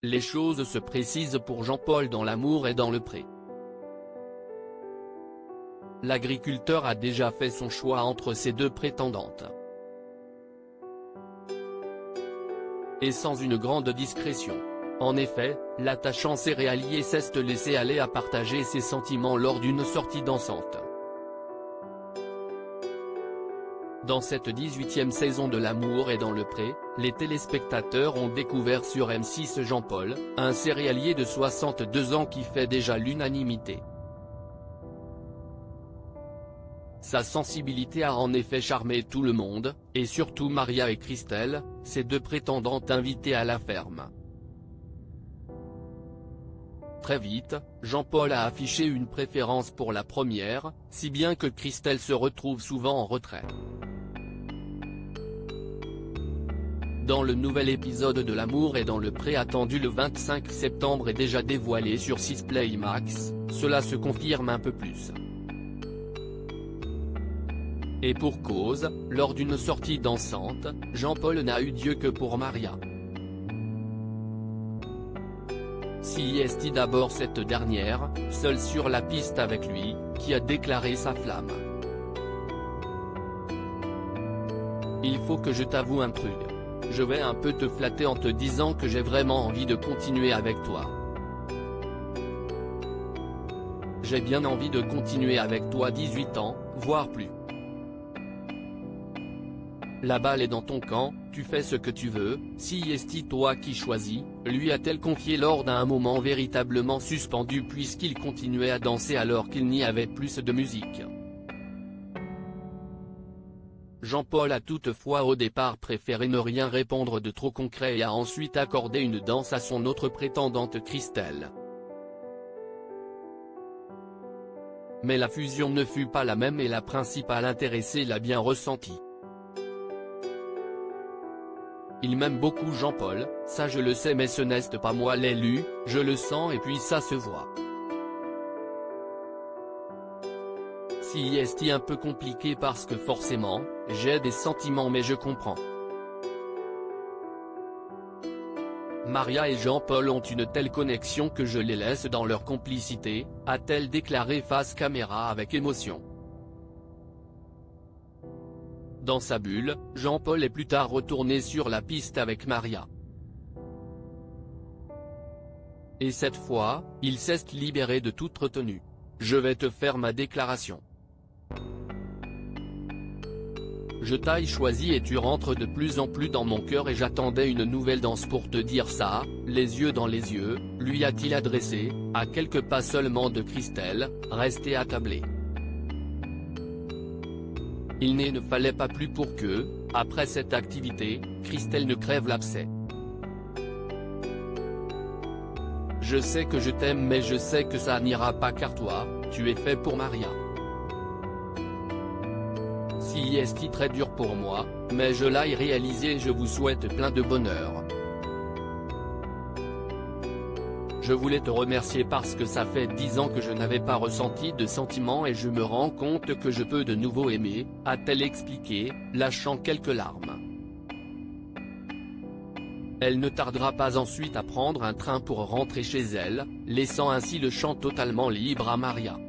Les choses se précisent pour Jean-Paul dans l'amour et dans le pré. L'agriculteur a déjà fait son choix entre ses deux prétendantes. Et sans une grande discrétion. En effet, l'attachant céréalier s'est laissé aller à partager ses sentiments lors d'une sortie dansante. Dans cette 18e saison de L'amour est dans le pré, les téléspectateurs ont découvert sur M6 Jean-Paul, un céréalier de 62 ans qui fait déjà l'unanimité. Sa sensibilité a en effet charmé tout le monde, et surtout Maria et Christelle, ses deux prétendantes invitées à la ferme. Très vite, Jean-Paul a affiché une préférence pour la première, si bien que Christelle se retrouve souvent en retrait. Dans le nouvel épisode de L'amour est dans le pré attendu le 25 septembre et déjà dévoilé sur 6 Play Max, cela se confirme un peu plus. Et pour cause, lors d'une sortie dansante, Jean-Paul n'a eu d'yeux que pour Maria. Si est d'abord cette dernière, seule sur la piste avec lui, qui a déclaré sa flamme. Il faut que je t'avoue un truc. Je vais un peu te flatter en te disant que j'ai vraiment envie de continuer avec toi. J'ai bien envie de continuer avec toi 18 ans, voire plus. La balle est dans ton camp, tu fais ce que tu veux, si est toi qui choisis, lui a-t-elle confié lors d'un moment véritablement suspendu puisqu'il continuait à danser alors qu'il n'y avait plus de musique. Jean-Paul a toutefois au départ préféré ne rien répondre de trop concret et a ensuite accordé une danse à son autre prétendante Christelle. Mais la fusion ne fut pas la même et la principale intéressée l'a bien ressenti. Il m'aime beaucoup Jean-Paul, ça je le sais mais ce n'est pas moi l'élu, je le sens et puis ça se voit. Si est un peu compliqué parce que forcément, j'ai des sentiments mais je comprends. Maria et Jean-Paul ont une telle connexion que je les laisse dans leur complicité, a-t-elle déclaré face caméra avec émotion. Dans sa bulle, Jean-Paul est plus tard retourné sur la piste avec Maria. Et cette fois, il s'est libéré de toute retenue. Je vais te faire ma déclaration. Je t'ai choisi et tu rentres de plus en plus dans mon cœur et j'attendais une nouvelle danse pour te dire ça, les yeux dans les yeux, lui a-t-il adressé, à quelques pas seulement de Christelle, restée attablée. Il ne fallait pas plus pour que, après cette activité, Christelle ne crève l'abcès. Je sais que je t'aime mais je sais que ça n'ira pas car toi, tu es fait pour Maria. Si est très dur pour moi, mais je l'ai réalisé et je vous souhaite plein de bonheur. Je voulais te remercier parce que ça fait 10 ans que je n'avais pas ressenti de sentiments et je me rends compte que je peux de nouveau aimer, a-t-elle expliqué, lâchant quelques larmes. Elle ne tardera pas ensuite à prendre un train pour rentrer chez elle, laissant ainsi le champ totalement libre à Maria.